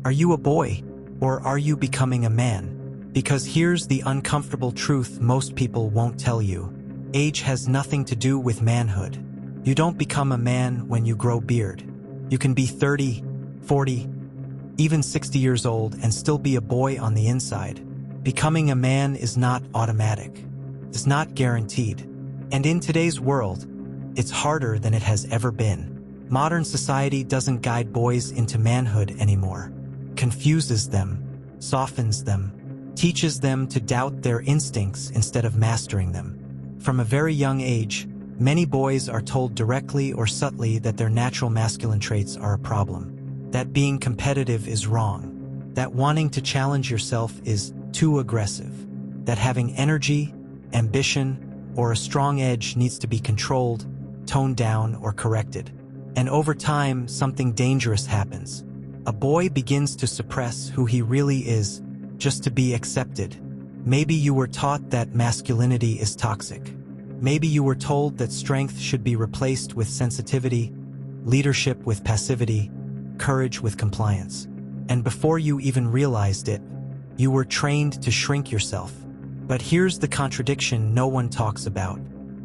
Are you a boy, or are you becoming a man? Because here's the uncomfortable truth most people won't tell you. Age has nothing to do with manhood. You don't become a man when you grow beard. You can be 30, 40, even 60 years old and still be a boy on the inside. Becoming a man is not automatic. It's not guaranteed. And in today's world, it's harder than it has ever been. Modern society doesn't guide boys into manhood anymore. Confuses them, softens them, teaches them to doubt their instincts instead of mastering them. From a very young age, many boys are told directly or subtly that their natural masculine traits are a problem, that being competitive is wrong, that wanting to challenge yourself is too aggressive, that having energy, ambition, or a strong edge needs to be controlled, toned down, or corrected. And over time, something dangerous happens. A boy begins to suppress who he really is just to be accepted. Maybe you were taught that masculinity is toxic. Maybe you were told that strength should be replaced with sensitivity, leadership with passivity, courage with compliance. And before you even realized it, you were trained to shrink yourself. But here's the contradiction no one talks about.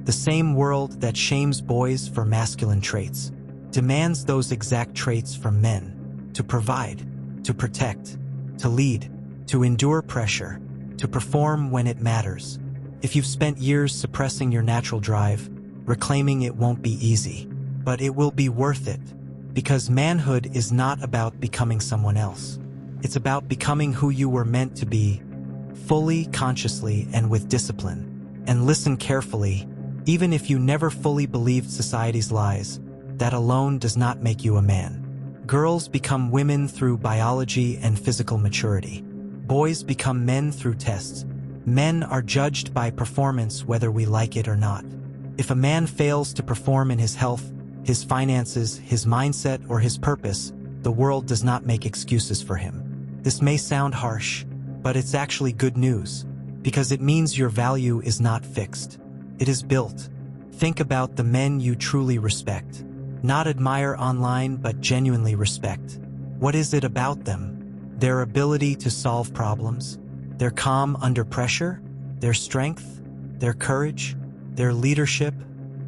The same world that shames boys for masculine traits demands those exact traits from men. To provide, to protect, to lead, to endure pressure, to perform when it matters. If you've spent years suppressing your natural drive, reclaiming it won't be easy, but it will be worth it, because manhood is not about becoming someone else. It's about becoming who you were meant to be, fully, consciously, and with discipline. And listen carefully, even if you never fully believed society's lies, that alone does not make you a man. Girls become women through biology and physical maturity. Boys become men through tests. Men are judged by performance whether we like it or not. If a man fails to perform in his health, his finances, his mindset, or his purpose, the world does not make excuses for him. This may sound harsh, but it's actually good news, because it means your value is not fixed. It is built. Think about the men you truly respect. Not admire online, but genuinely respect. What is it about them? Their ability to solve problems, their calm under pressure, their strength, their courage, their leadership.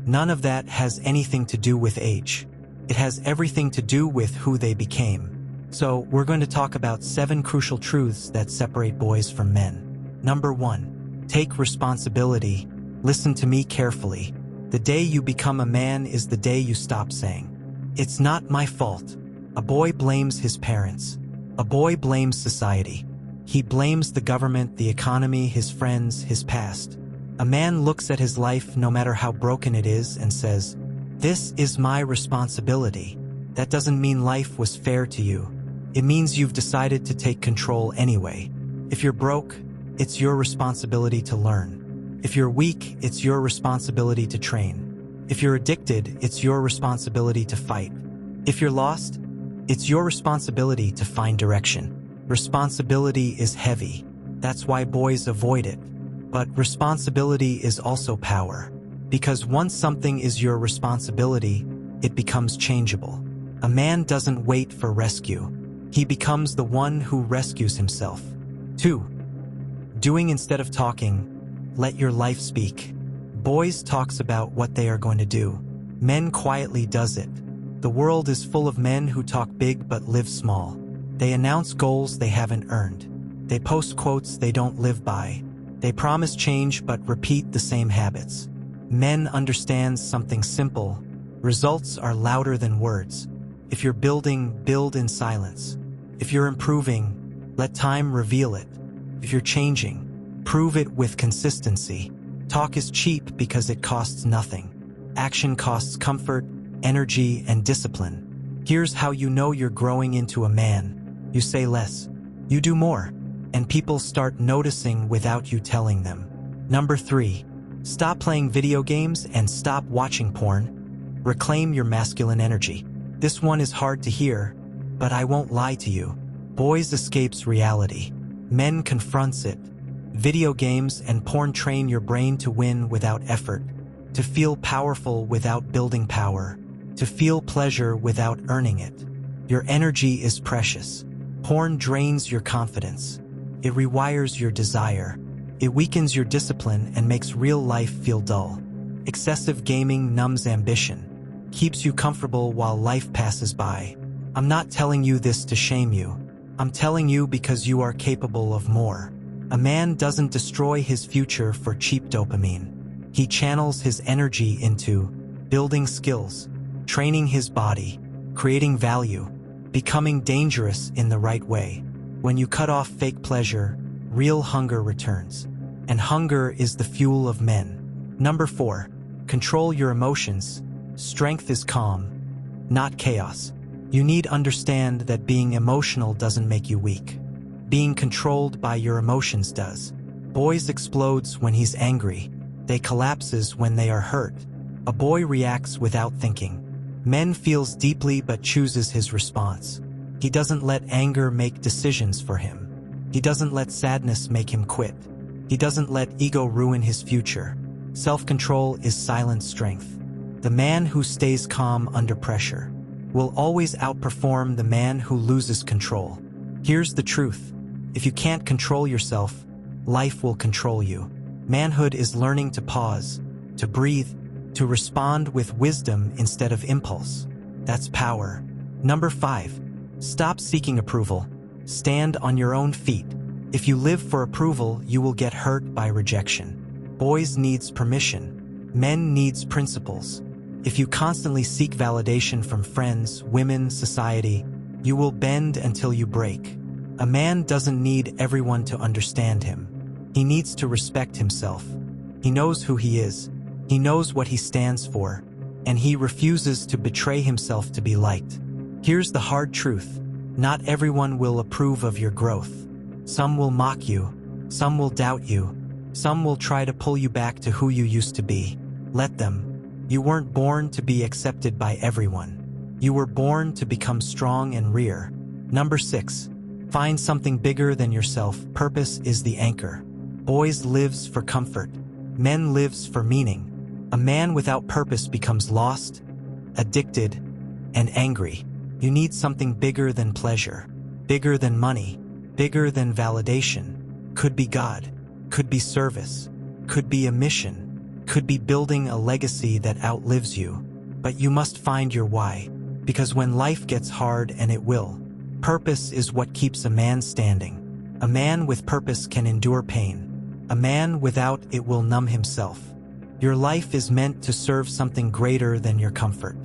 None of that has anything to do with age. It has everything to do with who they became. So we're going to talk about 7 crucial truths that separate boys from men. Number 1, take responsibility. Listen to me carefully. The day you become a man is the day you stop saying, "It's not my fault." A boy blames his parents. A boy blames society. He blames the government, the economy, his friends, his past. A man looks at his life, no matter how broken it is, and says, "This is my responsibility." That doesn't mean life was fair to you. It means you've decided to take control anyway. If you're broke, it's your responsibility to learn. If you're weak, it's your responsibility to train. If you're addicted, it's your responsibility to fight. If you're lost, it's your responsibility to find direction. Responsibility is heavy. That's why boys avoid it. But responsibility is also power. Because once something is your responsibility, it becomes changeable. A man doesn't wait for rescue. He becomes the one who rescues himself. 2, doing instead of talking. Let your life speak. Boys talks about what they are going to do. Men quietly does it. The world is full of men who talk big but live small. They announce goals they haven't earned. They post quotes they don't live by. They promise change but repeat the same habits. Men understand something simple. Results are louder than words. If you're building, build in silence. If you're improving, let time reveal it. If you're changing, prove it with consistency. Talk is cheap because it costs nothing. Action costs comfort, energy, and discipline. Here's how you know you're growing into a man. You say less. You do more. And people start noticing without you telling them. Number 3, stop playing video games and stop watching porn. Reclaim your masculine energy. This one is hard to hear, but I won't lie to you. Boys escapes reality. Men confronts it. Video games and porn train your brain to win without effort, to feel powerful without building power, to feel pleasure without earning it. Your energy is precious. Porn drains your confidence. It rewires your desire. It weakens your discipline and makes real life feel dull. Excessive gaming numbs ambition, keeps you comfortable while life passes by. I'm not telling you this to shame you. I'm telling you because you are capable of more. A man doesn't destroy his future for cheap dopamine. He channels his energy into building skills, training his body, creating value, becoming dangerous in the right way. When you cut off fake pleasure, real hunger returns. And hunger is the fuel of men. Number 4, control your emotions. Strength is calm, not chaos. You need to understand that being emotional doesn't make you weak. Being controlled by your emotions does. Boys explodes when he's angry. They collapses when they are hurt. A boy reacts without thinking. Men feels deeply but chooses his response. He doesn't let anger make decisions for him. He doesn't let sadness make him quit. He doesn't let ego ruin his future. Self-control is silent strength. The man who stays calm under pressure will always outperform the man who loses control. Here's the truth. If you can't control yourself, life will control you. Manhood is learning to pause, to breathe, to respond with wisdom instead of impulse. That's power. Number 5, stop seeking approval. Stand on your own feet. If you live for approval, you will get hurt by rejection. Boys needs permission. Men needs principles. If you constantly seek validation from friends, women, society, you will bend until you break. A man doesn't need everyone to understand him. He needs to respect himself. He knows who he is. He knows what he stands for, and he refuses to betray himself to be liked. Here's the hard truth. Not everyone will approve of your growth. Some will mock you. Some will doubt you. Some will try to pull you back to who you used to be. Let them. You weren't born to be accepted by everyone. You were born to become strong and rare. Number 6, find something bigger than yourself. Purpose is the anchor. Boys lives for comfort. Men lives for meaning. A man without purpose becomes lost, addicted, and angry. You need something bigger than pleasure, bigger than money, bigger than validation. Could be God, could be service, could be a mission, could be building a legacy that outlives you. But you must find your why, because when life gets hard, and it will, purpose is what keeps a man standing. A man with purpose can endure pain. A man without it will numb himself. Your life is meant to serve something greater than your comfort.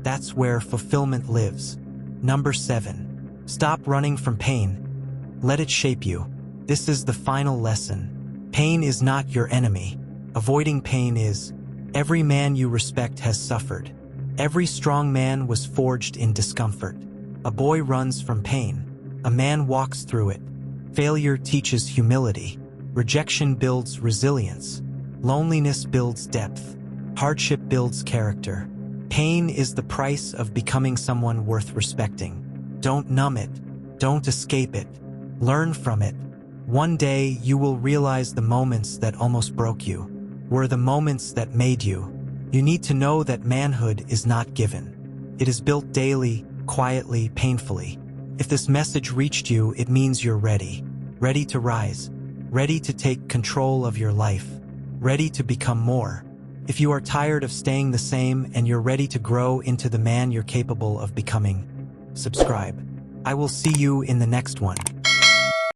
That's where fulfillment lives. Number 7, stop running from pain. Let it shape you. This is the final lesson. Pain is not your enemy. Avoiding pain is. Every man you respect has suffered. Every strong man was forged in discomfort. A boy runs from pain. A man walks through it. Failure teaches humility. Rejection builds resilience. Loneliness builds depth. Hardship builds character. Pain is the price of becoming someone worth respecting. Don't numb it. Don't escape it. Learn from it. One day you will realize the moments that almost broke you were the moments that made you. You need to know that manhood is not given. It is built daily, quietly, painfully. If this message reached you, it means you're ready. Ready to rise. Ready to take control of your life. Ready to become more. If you are tired of staying the same and you're ready to grow into the man you're capable of becoming, subscribe. I will see you in the next one.